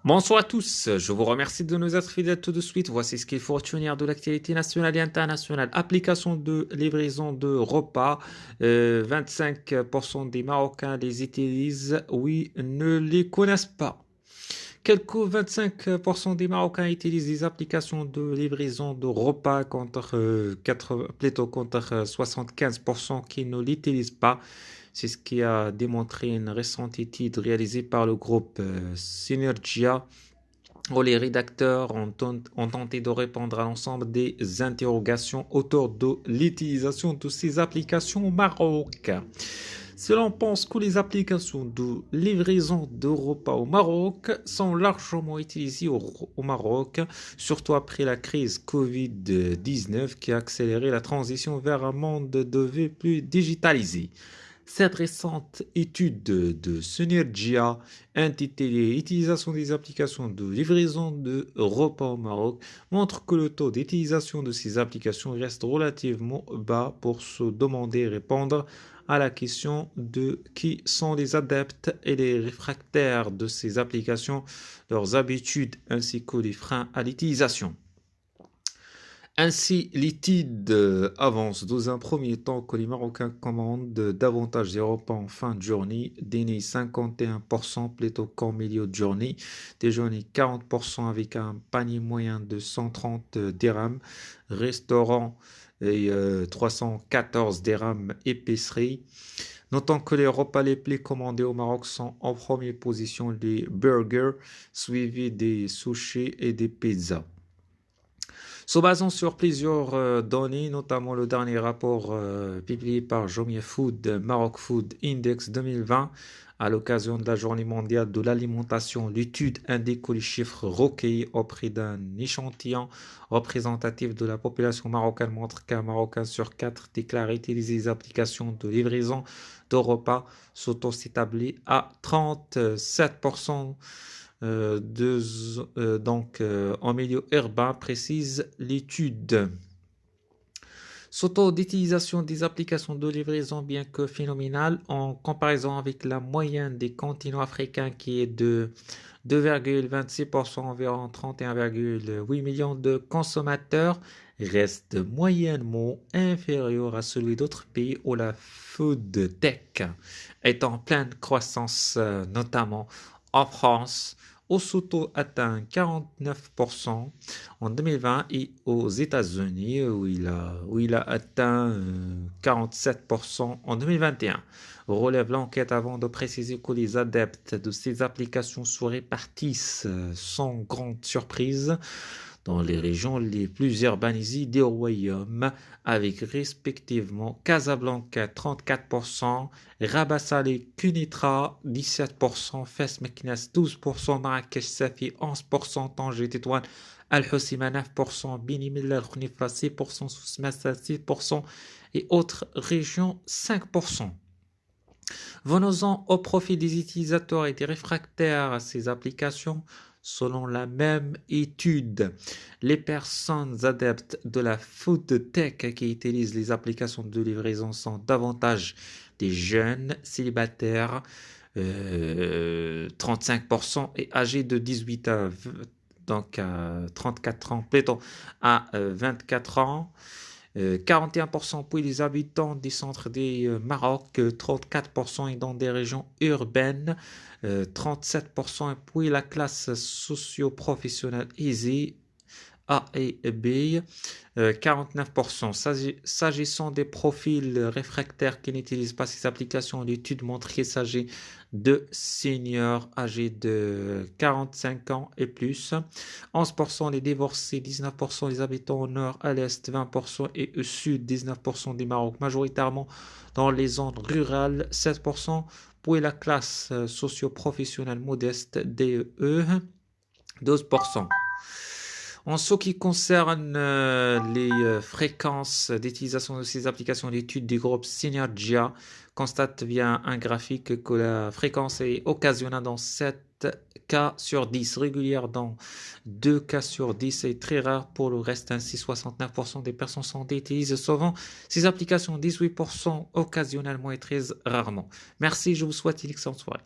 Bonsoir à tous, je vous remercie de nous être fidèles tout de suite. Voici ce qu'il faut retenir de l'actualité nationale et internationale. Application de livraison de repas, 25% des Marocains les utilisent, oui, ne les connaissent pas. Quelques 25% des Marocains utilisent les applications de livraison de repas contre, plutôt contre 75% qui ne l'utilisent pas. C'est ce qui a démontré une récente étude réalisée par le groupe Synergia où les rédacteurs ont tenté de répondre à l'ensemble des interrogations autour de l'utilisation de ces applications au Maroc. Si l'on pense que les applications de livraison de repas au Maroc sont largement utilisées au Maroc, surtout après la crise Covid-19 qui a accéléré la transition vers un monde de vie plus digitalisé. Cette récente étude de Synergia intitulée Utilisation des applications de livraison de repas au Maroc montre que le taux d'utilisation de ces applications reste relativement bas pour se demander et répondre à la question de qui sont les adeptes et les réfractaires de ces applications, leurs habitudes ainsi que les freins à l'utilisation. Ainsi, l'étude avance dans un premier temps que les Marocains commandent davantage des repas en fin de journée, dîner 51% plutôt qu'en milieu de journée, déjeuner 40% avec un panier moyen de 130 dirhams, restaurant et 314 dirhams épicerie. Notons que les repas les plus commandés au Maroc sont en première position les burgers, suivis des sushis et des pizzas. Se basant sur plusieurs données, notamment le dernier rapport publié par Jomia Food, Maroc Food Index 2020, à l'occasion de la Journée mondiale de l'alimentation, l'étude indique que les chiffres recueillis auprès d'un échantillon représentatif de la population marocaine montrent qu'un Marocain sur 4 déclare utiliser les applications de livraison de repas, s'établit à 37%. En milieu urbain, précise l'étude. Ce taux d'utilisation des applications de livraison, bien que phénoménal, en comparaison avec la moyenne des continents africains qui est de 2,26%, environ 31,8 millions de consommateurs, reste moyennement inférieur à celui d'autres pays où la food tech est en pleine croissance, notamment en France, où ce taux atteint 49% en 2020 et aux États-Unis où il a atteint 47% en 2021. Relève l'enquête avant de préciser que les adeptes de ces applications se répartissent sans grande surprise dans les régions les plus urbanisées des royaumes, avec respectivement Casablanca 34%, Rabat Salé Kunitra 17%, Fès Meknès 12%, Marrakech Safi 11%, Tanger Tétouan Al-Hoceima 9%, Bini Miller Khnifa 6%, Souss-Massa 6% et autres régions 5%. Venons-en au profit des utilisateurs et des réfractaires à ces applications. Selon la même étude, les personnes adeptes de la food tech qui utilisent les applications de livraison sont davantage des jeunes célibataires, 35%, et âgés de 18 à 34 ans, plutôt à 24 ans. 41% puis les habitants des centres des Maroc, 34% et dans des régions urbaines, 37% et puis la classe socio-professionnelle aisée A et B, 49%. S'agissant des profils réfractaires qui n'utilisent pas ces applications, l'étude montre qu'il s'agit de seniors âgés de 45 ans et plus. 11% les divorcés, 19% les habitants au nord, à l'est, 20% et au sud, 19% des Maroc, majoritairement dans les zones rurales, 7%. Puis la classe socio-professionnelle modeste, DE, 12%. En ce qui concerne les fréquences d'utilisation de ces applications, l'étude du groupe Synergia constate via un graphique que la fréquence est occasionnelle dans 7 cas sur 10, régulière dans 2 cas sur 10 et très rare pour le reste. Ainsi, 69% des personnes santé utilisent souvent ces applications, 18% occasionnellement et très rarement. Merci, je vous souhaite une excellente soirée.